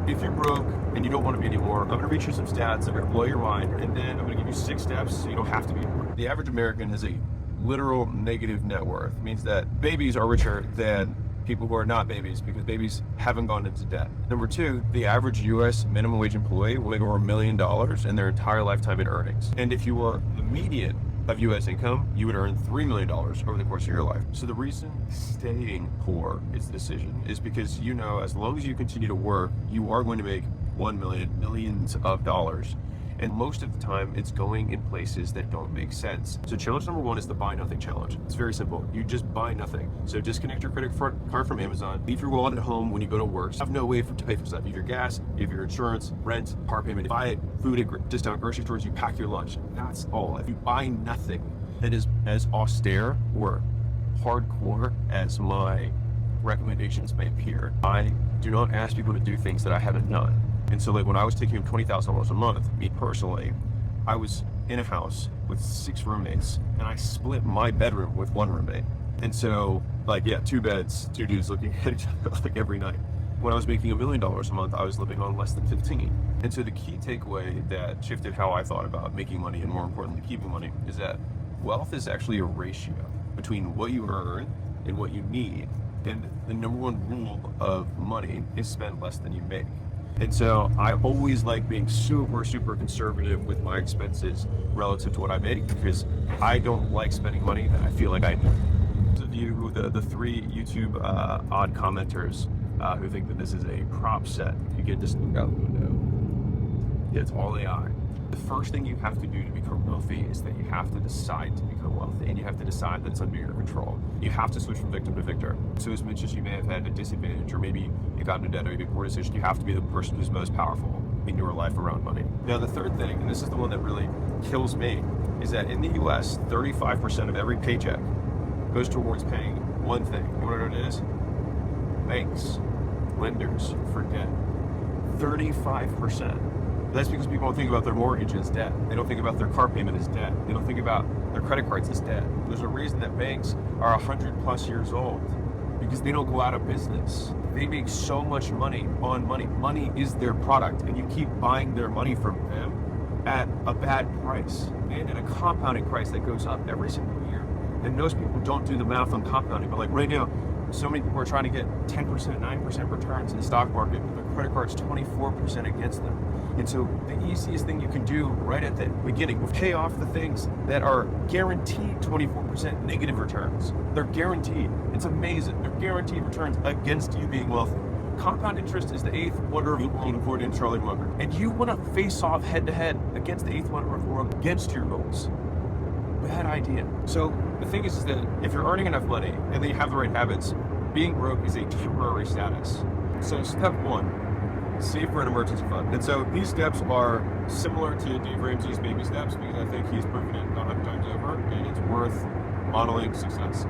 if you're broke and you don't want to be anymore, I'm going to read you some stats. I'm going to blow your mind, and then I'm going to give you 6 steps so you don't have to be anymore. The average American has a literal negative net worth. It means that babies are richer than people who are not babies because babies haven't gone into debt. Number 2, the average U.S. minimum wage employee will make over $1 million in their entire lifetime in earnings. And if you were the median of U.S. income, you would earn $3 million over the course of your life. So the reason staying poor is the decision is because you know as long as you continue to work, you are going to make millions of dollars. And most of the time, it's going in places that don't make sense. So challenge number 1 is the buy nothing challenge. It's very simple. You just buy nothing. So disconnect your credit card from Amazon, leave your wallet at home when you go to work. Have no way to pay for stuff. You have your gas, you have your insurance, rent, car payment. Buy food at discount grocery stores, you pack your lunch. That's all. If you buy nothing that is as austere or hardcore as my recommendations may appear, I do not ask people to do things that I haven't done. And so like when I was taking $20,000 a month, me personally, I was in a house with 6 roommates and I split my bedroom with 1 roommate. And so like, yeah, 2 beds, 2 dudes looking at each other like every night. When I was making $1 million a month, I was living on less than 15. And so the key takeaway that shifted how I thought about making money and more importantly, keeping money is that wealth is actually a ratio between what you earn and what you need. And the number 1 rule of money is spend less than you make. And so I always like being super conservative with my expenses relative to what I make because I don't like spending money that I feel like I need. Those of you, the 3 YouTube odd commenters who think that this is a prop set, you get this look out the window. It's all AI. The first thing you have to do to become wealthy is that you have to decide to become wealthy, and you have to decide that it's under your control. You have to switch from victim to victor. So as much as you may have had a disadvantage, or maybe you got into debt or you made a poor decision, you have to be the person who's most powerful in your life around money. Now the third thing, and this is the one that really kills me, is that in the US, 35% of every paycheck goes towards paying one thing. You want to know what it is? Banks, lenders for debt. 35%. That's because people don't think about their mortgage as debt. They don't think about their car payment as debt. They don't think about their credit cards as debt. There's a reason that banks are 100+ years old because they don't go out of business. They make so much money on money. Money is their product, and you keep buying their money from them at a bad price and at a compounding price that goes up every single year. And most people don't do the math on compounding, but like right now, so many people are trying to get 10%, 9% returns in the stock market, but their credit card's 24% against them. And so the easiest thing you can do right at the beginning will pay off the things that are guaranteed 24% negative returns. They're guaranteed. It's amazing. They're guaranteed returns against you being wealthy. Compound interest is the 8th wonder of the world according to Charlie Munger. And you want to face off head to head against the 8th wonder of the world against your goals. Bad idea. So the thing is that if you're earning enough money and then you have the right habits, being broke is a temporary status. So step 1, save for an emergency fund. And so these steps are similar to Dave Ramsey's baby steps because I think he's proven it 100 times over and it's worth modeling success.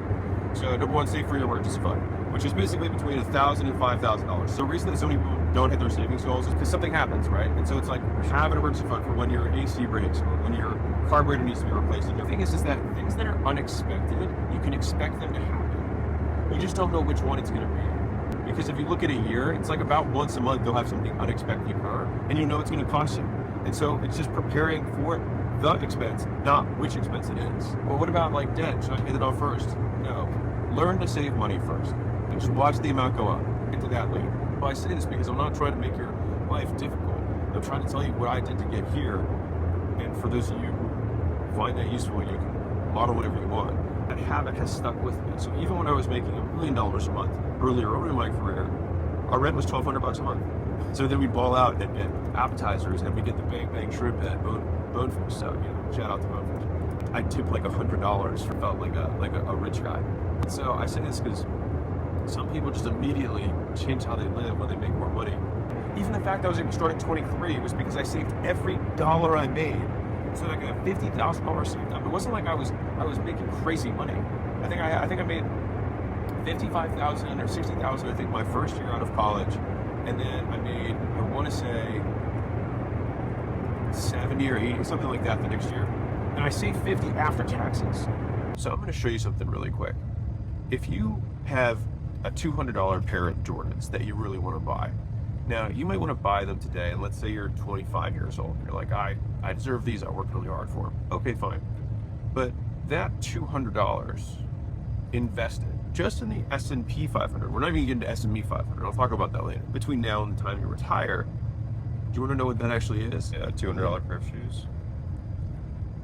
So number 1, save for your emergency fund, which is basically between $1,000 and $5,000. So the reason that so many people don't hit their savings goals is because something happens, right? And so it's like, have an emergency fund for when your AC breaks or when your carburetor needs to be replaced. And the thing is that things that are unexpected, you can expect them to happen. You just don't know which one it's going to be. Because if you look at a year, it's like about once a month they'll have something unexpected occur, and you know it's going to cost you. And so it's just preparing for the expense, not which expense it is. Well, what about like debt? Should I pay that off first? No. Learn to save money first. And just watch the amount go up. Get to that later. Well, I say this because I'm not trying to make your life difficult. I'm trying to tell you what I did to get here. And for those of you who find that useful, you can model whatever you want. That habit has stuck with me. So even when I was making $1 million a month earlier on in my career, our rent was $1,200 a month. So then we'd ball out and get appetizers and we get the bang shrimp at Bonefish. So, you know, shout out to Bonefish. I tipped like $100 for felt like a rich guy. So I say this because some people just immediately change how they live when they make more money. Even the fact that I was able to start at 23 was because I saved every dollar I made. So like I got $50,000 saved up. It wasn't like I was making crazy money. I think I made $55,000 or $60,000 I think my first year out of college, and then I made I want to say 70 or 80 something like that the next year, and I saved 50 after taxes. So I'm going to show you something really quick. If you have a $200 pair of Jordans that you really want to buy, Now, you might want to buy them today, and let's say you're 25 years old. You're like, I deserve these. I worked really hard for them. Okay, fine. But that $200 invested just in the S&P 500, we're not even getting to S&P 500. I'll talk about that later. Between now and the time you retire, do you want to know what that actually is? Yeah, $200 pair of shoes.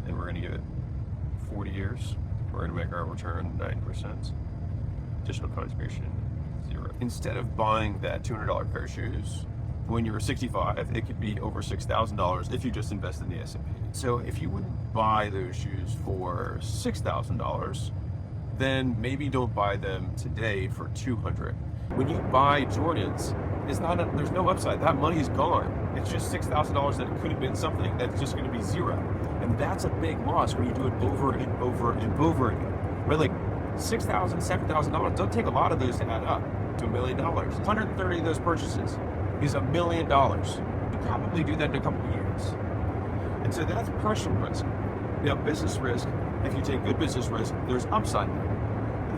And we're going to give it 40 years. We're going to make our return 9%. Additional contribution, 0. Instead of buying that $200 pair of shoes when you were 65, it could be over $6,000 if you just invest in the S&P. So if you wouldn't buy those shoes for $6,000, then maybe don't buy them today for $200. When you buy Jordans, there's no upside. That money is gone. It's just $6,000 that it could have been something that's just going to be 0. And that's a big loss when you do it over and over and over again. Right? Like $6,000, $7,000, don't take a lot of those to add up to $1 million. 130 of those purchases is $1 million. You probably do that in a couple of years. And so that's personal risk. Now, business risk, if you take good business risk, there's upside there.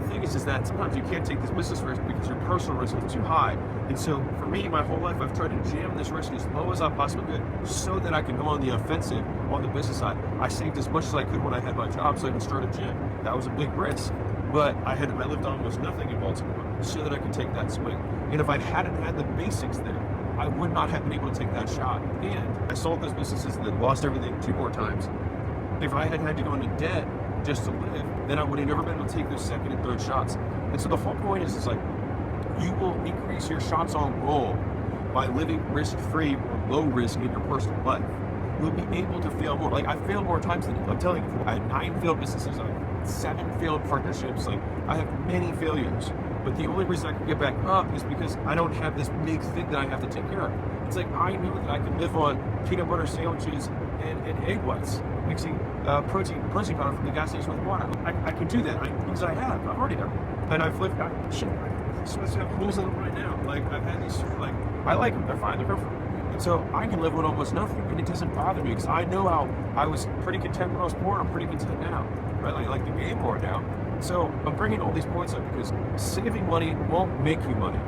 The thing is that sometimes you can't take this business risk because your personal risk is too high. And so for me, my whole life, I've tried to jam this risk as low as I possibly could so that I can go on the offensive on the business side. I saved as much as I could when I had my job so I could start a gym. That was a big risk. But I lived on almost nothing in Baltimore so that I could take that swing. And if I hadn't had the basics there, I would not have been able to take that shot. And I sold those businesses and then lost everything 2 more times. If I had had to go into debt just to live, then I would have never been able to take those second and third shots. And so the whole point is like, you will increase your shots on goal by living risk-free or low risk in your personal life. You'll be able to fail more. Like, I failed more times than you. I'm telling you, I had 9 failed businesses. I had 7 failed partnerships. Like, I have many failures. But the only reason I can get back up is because I don't have this big thing that I have to take care of. It's like, I know that I can live on peanut butter sandwiches and egg whites, mixing protein powder from the gas station with water. I can do that because I have. I've already done it. And I've lived, shit, I'm supposed to have holes in them right now. Like, I've had these, like, I like them. They're fine. They're perfect. And so I can live with almost nothing, and it doesn't bother me because I know how I was pretty content when I was poor. I'm pretty content now, right? Like the game more now. So I'm bringing all these points up because saving money won't make you money,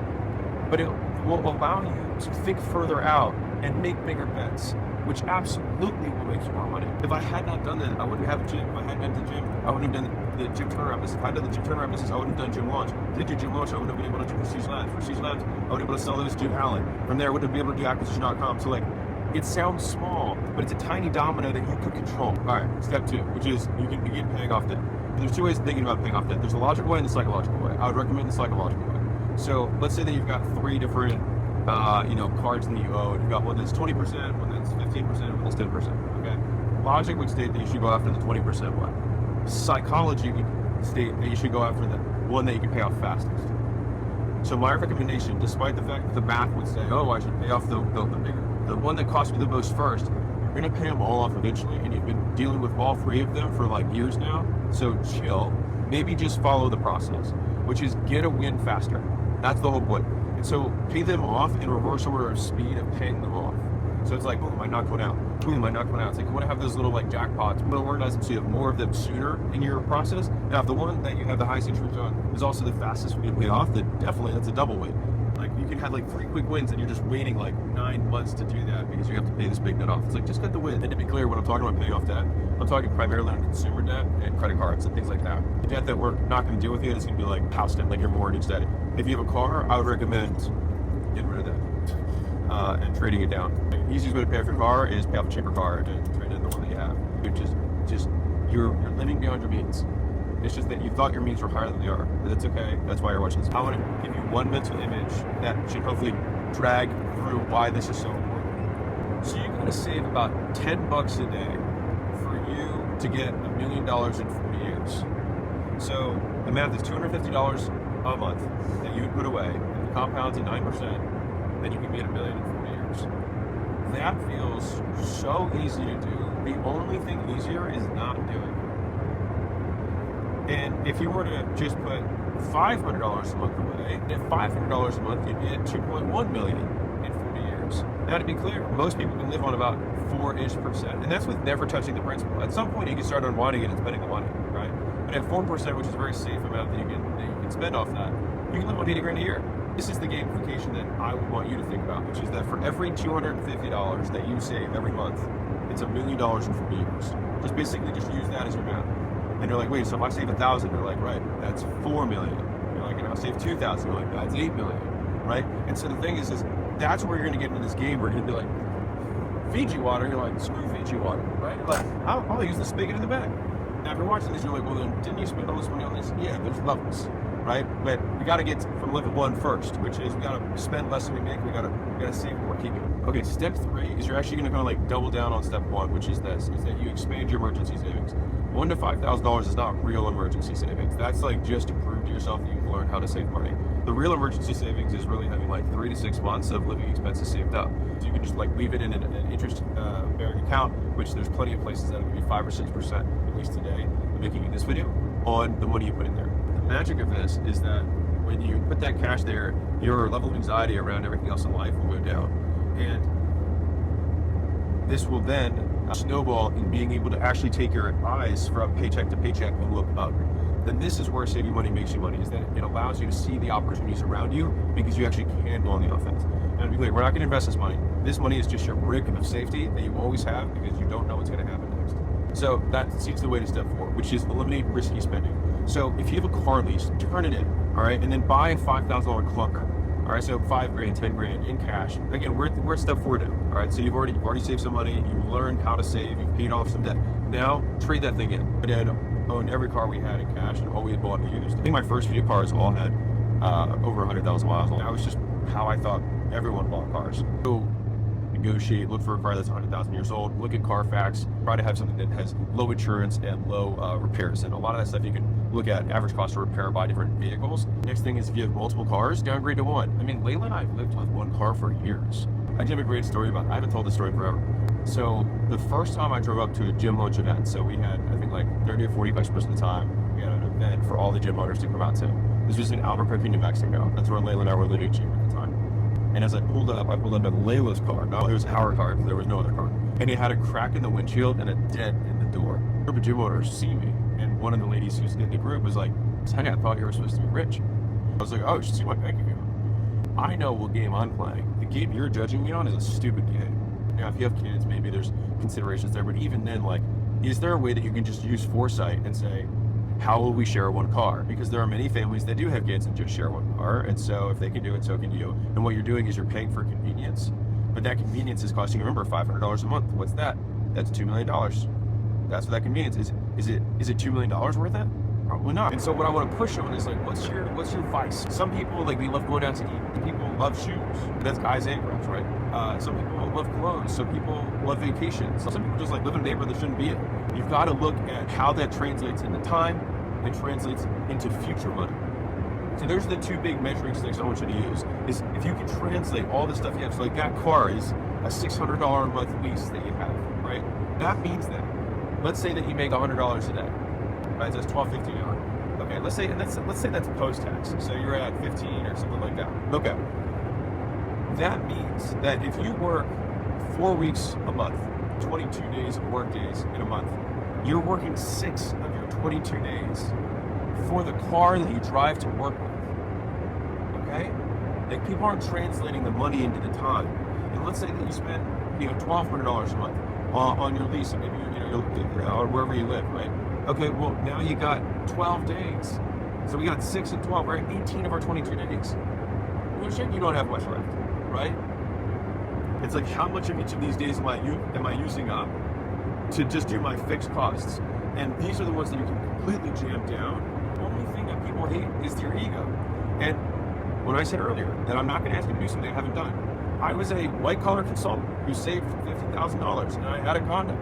but it will allow you to think further out and make bigger bets, which absolutely will make you more money. If I had not done that, I wouldn't have a gym. If I hadn't done the gym, I wouldn't have done the gym turnaround business. If I had done the gym turnaround business, I wouldn't have done gym launch. Did your gym launch, I wouldn't have been able to do Prestige Labs. Prestige Labs, I would have been able to sell those to Allen. From there, I wouldn't be able to do acquisition.com. So like, it sounds small, but it's a tiny domino that you could control. All right, step 2, which is you can begin paying off debt. There's 2 ways of thinking about paying off debt. There's a logical way and the psychological way. I would recommend the psychological way. So let's say that you've got 3 different cards that you owe. You've got one that's 20%, one that's 15%, one that's 10%. Okay. Logic would state that you should go after the 20% one. Psychology would state that you should go after the one that you can pay off fastest. So my recommendation, despite the fact that the math would say, oh, I should pay off the bigger, the one that cost me the most first, you're gonna pay them all off eventually, and you've been dealing with all 3 of them for like years now. So chill. Maybe just follow the process, which is get a win faster. That's the whole point. And so pay them off in reverse order of speed of paying them off. So it's like, boom, I knocked one out. Boom, I knocked one out. It's like you want to have those little like jackpots, but organize them so you have more of them sooner in your process. Now, if the one that you have the highest interest on is also the fastest way to pay off, then definitely that's a double win. Like you can have like 3 quick wins and you're just waiting like 9 months to do that because you have to pay this big debt off. It's like, just get the win. And to be clear, when I'm talking about paying off debt, I'm talking primarily on consumer debt and credit cards and things like that. The debt that we're not going to deal with you is going to be like house debt, like your mortgage debt. If you have a car, I would recommend getting rid of that and trading it down. The easiest way to pay off your car is pay off a cheaper car and trade in the one that you have. You're living beyond your means. It's just that you thought your means were higher than they are. But that's okay. That's why you're watching this. I want to give you one mental image that should hopefully drag through why this is so important. So you're going to save about $10 a day for you to get $1 million in 40 years. So the math is $250 a month that you would put away. If it compounds at 9%, then you can be at $1 million in 40 years. That feels so easy to do. The only thing easier is not doing it. And if you were to just put $500 a month away, at $500 a month, you'd be at $2.1 million in 40 years. Now, to be clear, most people can live on about 4-ish%, and that's with never touching the principal. At some point, you can start unwinding it and spending the money, right? But at 4%, which is a very safe amount that you can spend off that, you can live on $80 grand a year. This is the gamification that I would want you to think about, which is that for every $250 that you save every month, it's $1 million in 4 years. Just basically just use that as your math. And you're like, wait, so if I save 1,000, you're like, right, that's 4 million. You're like, and I'll save 2,000, you're like, that's 8 million, right? And so the thing is that's where you're gonna get into this game where you're gonna be like, Fiji water, you're like, screw Fiji water, right? You're like, I'll use the spigot in the back. Now, if you're watching this, you're like, well, then didn't you spend all this money on this? Yeah, there's levels, right? But we got to get from level 1 first, which is we got to spend less than we make. We got to save more, keep it. Okay, step 3 is you're actually going to kind of like double down on step 1, which is this: is that you expand your emergency savings. $1,000 to $5,000 is not real emergency savings. That's like just to prove to yourself that you've learned how to save money. The real emergency savings is really having like 3 to 6 months of living expenses saved up. So you can just like leave it in an interest-bearing account, which there's plenty of places that will give you 5 or 6%, at least today, I'm making this video, on the money you put in there. The magic of this is that when you put that cash there, your level of anxiety around everything else in life will go down. And this will then snowball in being able to actually take your eyes from paycheck to paycheck and look up. Then this is where saving money makes you money, is that it allows you to see the opportunities around you because you actually can go on the offense. And to be clear, we're not going to invest this money. This money is just your brick of safety that you always have because you don't know what's going to happen next. So that seems the way to step 4, which is eliminate risky spending. So if you have a car lease, turn it in, all right, and then buy a $5,000 clunker. All right, so $5 grand, 10 grand in cash. Again, we're at step 4 now. All right, so you've already saved some money. You've learned how to save. You've paid off some debt. Now trade that thing in. My dad owned every car we had in cash and all we had bought used. I think my first few cars all had over 100,000 miles on. That was just how I thought everyone bought cars. So negotiate, look for a car that's 100,000 years old. Look at Carfax. Try to have something that has low insurance and low repairs. And a lot of that stuff you can look at average cost of repair by different vehicles. Next thing is if you have multiple cars, downgrade to 1. I mean, Layla and I have lived with 1 car for years. I have a great story about it. I haven't told this story forever. So the first time I drove up to a gym launch event, so we had, I think, like 30 or 40 customers at the time. We had an event for all the gym owners to come out to. This was in Albuquerque, New Mexico. That's where Layla and I were living cheap at the time. And as I pulled up to Layla's car. No, it was our car because there was no other car. And it had a crack in the windshield and a dent in the door. A group of gym owners see me, and one of the ladies who's in the group was like, "Honey, I thought you were supposed to be rich." I was like, "Oh, you should see my bank account." I know what game I'm playing. The game you're judging me on is a stupid game. Now, if you have kids, maybe there's considerations there, but even then, like, is there a way that you can just use foresight and say, how will we share 1 car? Because there are many families that do have kids and just share 1 car, and so if they can do it, so can you. And what you're doing is you're paying for convenience, but that convenience is costing you, remember, $500 a month. What's that? That's $2 million. That's what that convenience is. Is it $2 million worth it? Probably not. And so what I want to push on is like, what's your vice? Some people, like, we love going out to eat. People love shoes. That's guys and girls, right? Some people love clothes. Some people love vacations. Some people just like live in a neighborhood that shouldn't be it. You've got to look at how that translates into time and translates into future money. So there's the 2 big measuring sticks I want you to use. Is if you can translate all the stuff you have. So like that car is a $600 a month lease that you have, right? That means that, let's say that you make $100 a day. Right, so that's $12.50 an hour. Okay, let's say that's post-tax. So you're at 15 or something like that. Okay. That means that if you work 4 weeks a month, 22 days of work days in a month, you're working 6 of your 22 days for the car that you drive to work with. Okay? Like, people aren't translating the money into the time. And let's say that you spend, $1,200 a month on your lease, and maybe or wherever you live, right? Okay, well, now you got 12 days. So we got 6 and 12, right? 18 of our 22 days. Well, shit, you don't have much left, right? It's like, how much of each of these days am I using up to just do my fixed costs? And these are the ones that you can completely jam down. The only thing that people hate is your ego. And when I said earlier that I'm not going to ask you to do something I haven't done, I was a white-collar consultant who saved $50,000, and I had a condo.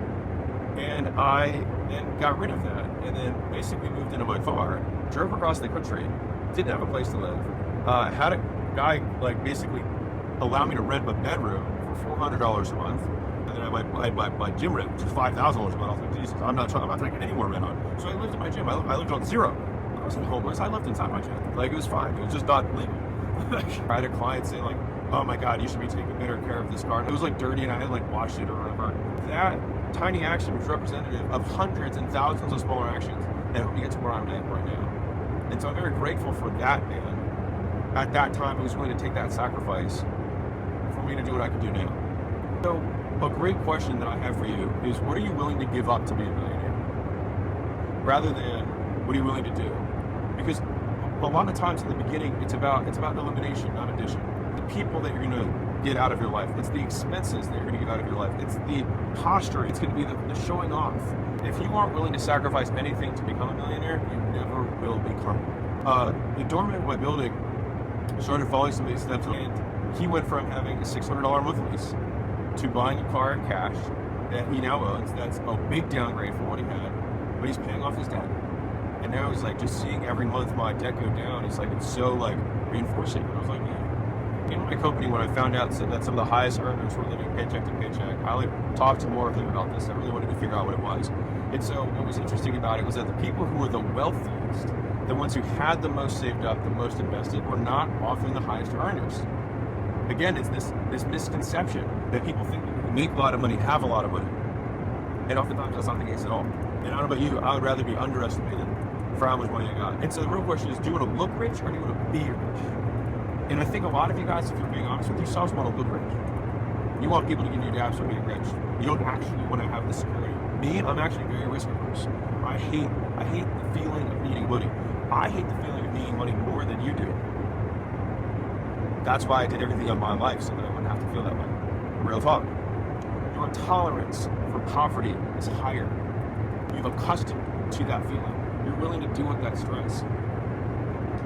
And I then got rid of that, and then basically moved into my car, drove across the country, didn't have a place to live, had a guy like basically allow me to rent my bedroom for $400 a month, and then I had my gym rent, which is $5,000 a month. I was like, Jesus, I'm not taking any more rent on. So I lived in my gym. I lived on 0. I wasn't homeless. I lived inside my gym. Like, it was fine. It was just not legal. I had a client say like, "Oh my God, you should be taking better care of this car." And it was like dirty, and I had like washed it or whatever. That tiny action was representative of hundreds and thousands of smaller actions that help me get to where I'm at right now. And so I'm very grateful for that man. at that time, I was willing to take that sacrifice for me to do what I could do now. So a great question that I have for you is, what are you willing to give up to be a millionaire? Rather than, what are you willing to do? Because a lot of times in the beginning, it's about elimination, not addition. The people that you're going to get out of your life, it's the expenses that you're going to get out of your life, it's the posture, it's going to be the showing off. If you aren't willing to sacrifice anything to become a millionaire, you never will become one. The doorman of my building started following some of these steps, and he went from having a $600 monthly lease to buying a car in cash that he now owns. That's a big downgrade from what he had, but he's paying off his debt. And now he's like, just seeing every month my debt go down, it's like, it's so like reinforcing. And I was like, yeah. In my company, when I found out that some of the highest earners were living paycheck to paycheck, I like talked to more of them about this. I really wanted to figure out what it was. And so what was interesting about it was that the people who were the wealthiest, the ones who had the most saved up, the most invested, were not often the highest earners. Again, it's this misconception that people think that make a lot of money, have a lot of money. And oftentimes that's not the case at all. And I don't know about you, I would rather be underestimated for how much money I got. And so the real question is, do you want to look rich or do you want to be rich? And I think a lot of you guys, if you're being honest with yourselves, want to look rich. You want people to give you dabs for being rich. You don't actually want to have the security. Me, I'm actually very risk averse. I hate the feeling of needing money. I hate the feeling of needing money more than you do. That's why I did everything in my life, so that I wouldn't have to feel that way. Real talk. Your tolerance for poverty is higher. You've accustomed to that feeling. You're willing to deal with that stress.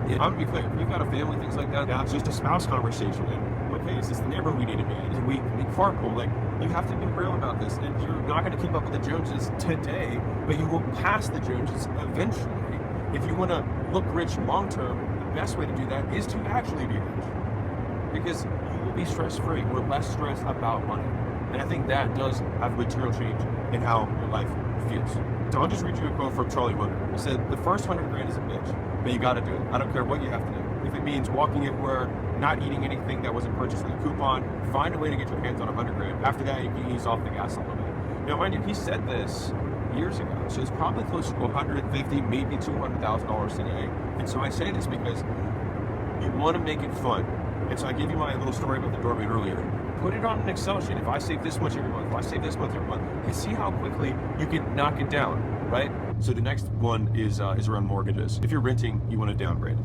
And I'm gonna be clear, if you've got a family, things like that, that's just a spouse conversation. In my case, it's the neighborhood we need to be in. And we carpool. Like, you have to be real about this. And you're not gonna keep up with the Joneses today, but you will pass the Joneses eventually. If you wanna look rich long term, the best way to do that is to actually be rich. Because you will be stress-free. We're less stressed about money. And I think that does have material change in how your life feels. So I'll just read you a quote from Charlie Wood. He said, the first 100 grand is a bitch, but you gotta do it. I don't care what you have to do. If it means walking everywhere, not eating anything that wasn't purchased with a coupon, find a way to get your hands on 100 grand. After that, you can ease off the gas a little bit. Now, mind you, he said this years ago, so it's probably closer to $150,000, maybe $200,000 today. And so I say this because you want to make it fun. And so I gave you my little story about the doorman earlier. Put it on an Excel sheet. If I save this much every month, if I save this much every month, you see how quickly you can knock it down, right? So the next one is around mortgages. If you're renting, you want to downgrade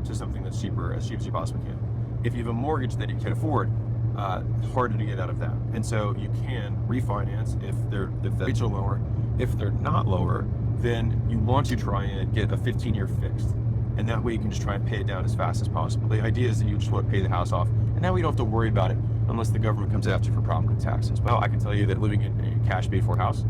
to something that's cheaper, as cheap as you possibly can. If you have a mortgage that you can afford, harder to get out of that. And so you can refinance if the rates are lower. If they're not lower, then you want to try and get a 15-year fixed. And that way you can just try and pay it down as fast as possible. The idea is that you just want to pay the house off, and that way you don't have to worry about it unless the government comes after you for property taxes. Well, I can tell you that living in a cash paid for house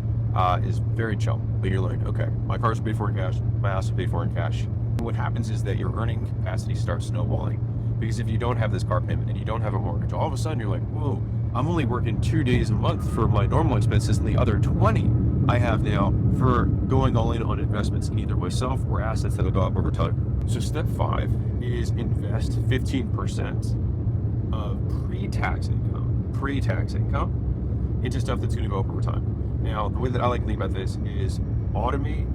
is very chill. But you're like, okay, my car's paid for in cash, my house is paid for in cash. And what happens is that your earning capacity starts snowballing. Because if you don't have this car payment and you don't have a mortgage, all of a sudden you're like, whoa, I'm only working 2 days a month for my normal expenses, and the other 20 I have now for going all in on investments in either myself or assets that will go up over time. So step 5 is invest 15% of pre-tax income into stuff that's going to go up over time. Now, the way that I like to think about this is automate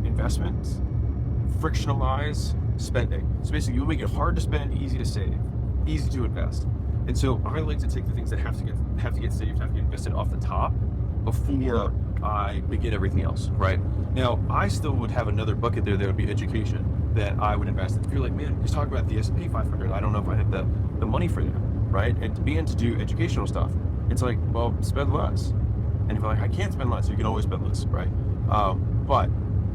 investments, frictionalize spending. So basically, you make it hard to spend, easy to save, easy to invest. And so I like to take the things that have to get saved, have to get invested off the top before I begin everything else, right? Now, I still would have another bucket there that would be education that I would invest in. If you're like, man, just talk about the S&P 500, I don't know if I have the money for that, right? And to begin to do educational stuff, it's like, well, spend less. And if you're like, I can't spend less, you can always spend less, right? But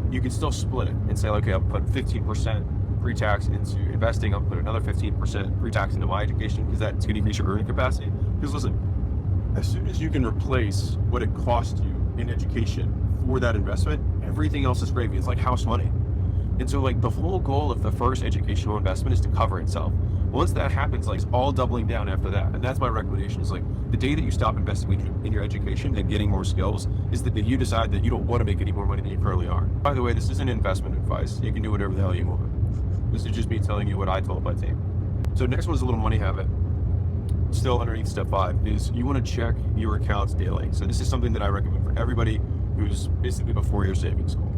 you can still split it and say, okay, I'll put 15% pre-tax into investing, I'll put another 15% pre-tax into my education, because that's going to increase your earning capacity. Because listen, as soon as you can replace what it cost you in education for that investment, everything else is gravy. It's like house money. And so like the whole goal of the first educational investment is to cover itself. Once that happens, like it's all doubling down after that. And that's my recommendation, is like the day that you stop investing in your education and getting more skills is the day you decide that you don't want to make any more money than you currently are. By the way, this isn't investment advice. You can do whatever the hell you want. This is just me telling you what I told my team. So next one is a little money habit. Still underneath step 5 is you want to check your accounts daily. So this is something that I recommend for everybody who's basically before your savings goal.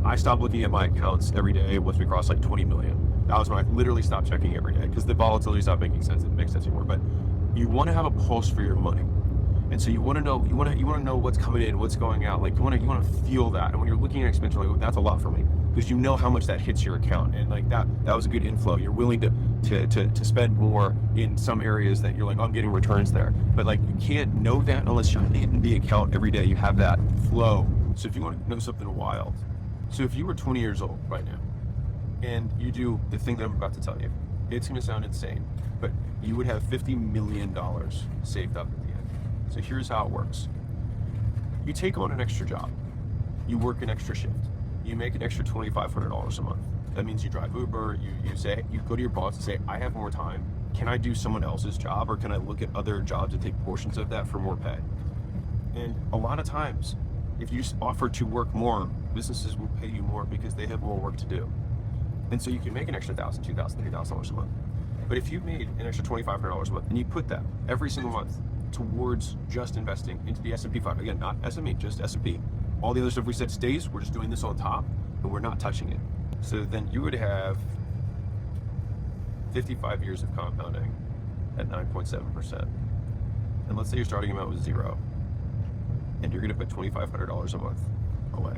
I stopped looking at my accounts every day once we crossed like 20 million. That was when I literally stopped checking every day because the volatility stopped making sense. It makes sense anymore. But you want to have a pulse for your money. And so you want to know what's coming in, what's going out. Like you want to feel that. And when you're looking at expense, you're like, oh, that's a lot for me, because you know how much that hits your account. And like that was a good inflow. You're willing to spend more in some areas that you're like, oh, I'm getting returns there. But like you can't know that unless you're in the account every day. You have that flow. So if you want to know something wild, so if you were 20 years old right now and you do the thing that I'm about to tell you, it's going to sound insane, but you would have $50 million saved up at the end. So here's how it works. You take on an extra job. You work an extra shift. You make an extra $2,500 a month. That means you drive Uber, you go to your boss and say, I have more time. Can I do someone else's job, or can I look at other jobs and take portions of that for more pay? And a lot of times, if you offer to work more, businesses will pay you more because they have more work to do. And so you can make an extra $1,000, $2,000, $3,000 a month. But if you made an extra $2,500 a month and you put that every single month towards just investing into the S&P 500, again, not SME, just S&P. All the other stuff we said stays, we're just doing this on top and we're not touching it. So then you would have 55 years of compounding at 9.7%. And let's say your starting amount was $0 and you're gonna put $2,500 a month away.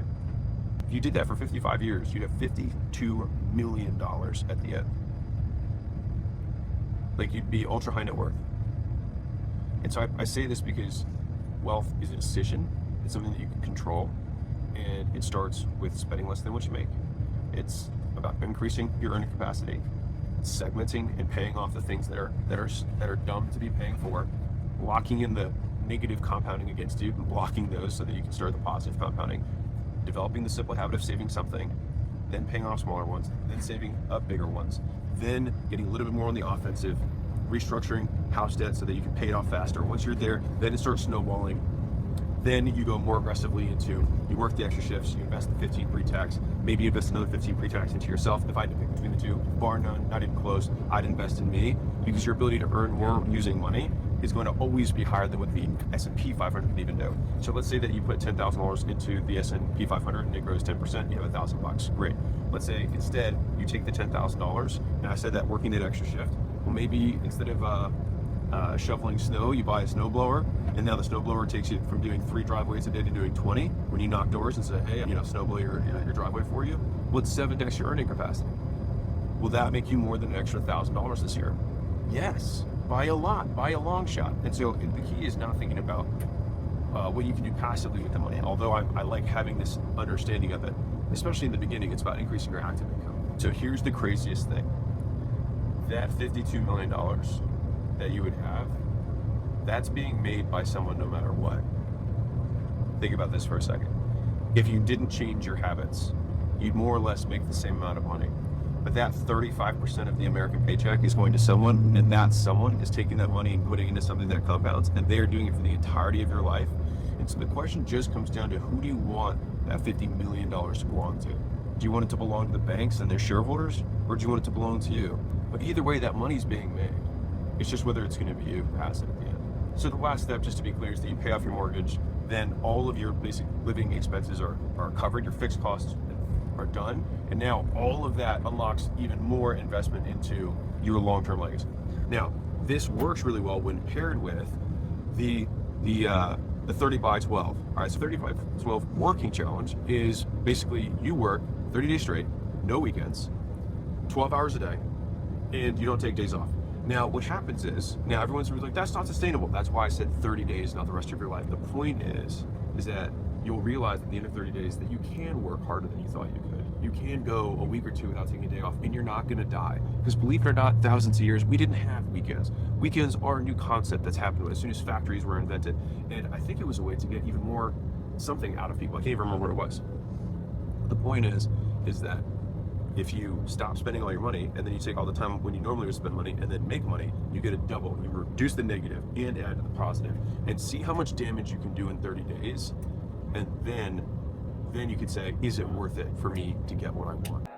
If you did that for 55 years, you'd have $52 million at the end. Like you'd be ultra high net worth. And so I say this because wealth is a decision. It's something that you can control, and it starts with spending less than what you make. It's about increasing your earning capacity, segmenting and paying off the things that are dumb to be paying for, locking in the negative compounding against you, and blocking those so that you can start the positive compounding, developing the simple habit of saving something, then paying off smaller ones, then saving up bigger ones, then getting a little bit more on the offensive, restructuring house debt so that you can pay it off faster. Once you're there, then it starts snowballing. Then you go more aggressively into, you work the extra shifts, you invest the 15 pre-tax, maybe you invest another 15 pre-tax into yourself. If I had to pick between the two, bar none, not even close, I'd invest in me, because your ability to earn more using money is going to always be higher than what the S&P 500 can even do. So let's say that you put $10,000 into the S&P 500 and it grows 10%, you have $1,000, great. Let's say instead you take the $10,000, and I said that working that extra shift, well, maybe instead of shoveling snow, you buy a snowblower, and now the snowblower takes you from doing 3 driveways a day to doing 20. When you knock doors and say, hey, snowblow your driveway for you, well, it's 7x your earning capacity. Will that make you more than an extra $1,000 this year? Yes, by a lot, by a long shot. And so the key is not thinking about what you can do passively with the money. Although I like having this understanding of it, especially in the beginning, it's about increasing your active income. So here's the craziest thing. That $52 million that you would have, that's being made by someone no matter what. Think about this for a second. If you didn't change your habits, you'd more or less make the same amount of money. But that 35% of the American paycheck is going to someone, and that someone is taking that money and putting it into something that compounds, and they're doing it for the entirety of your life. And so the question just comes down to, who do you want that $50 million to belong to? Do you want it to belong to the banks and their shareholders, or do you want it to belong to you? But either way, that money's being made. It's just whether it's going to be you who has it at the end. So the last step, just to be clear, is that you pay off your mortgage, then all of your basic living expenses are covered, your fixed costs are done, and now all of that unlocks even more investment into your long-term legacy. Now, this works really well when paired with the 30 by 12. All right, so 30 by 12 working challenge is basically you work 30 days straight, no weekends, 12 hours a day, and you don't take days off. Now, what happens is, now everyone's like, that's not sustainable. That's why I said 30 days, not the rest of your life. The point is that you'll realize at the end of 30 days that you can work harder than you thought you could. You can go a week or two without taking a day off, and you're not gonna die. Because believe it or not, thousands of years, we didn't have weekends. Weekends are a new concept that's happened as soon as factories were invented. And I think it was a way to get even more something out of people. I can't even remember what it was. The point is that if you stop spending all your money and then you take all the time when you normally would spend money and then make money, you get a double. You reduce the negative and add to the positive, and see how much damage you can do in 30 days. And then you could say, is it worth it for me to get what I want?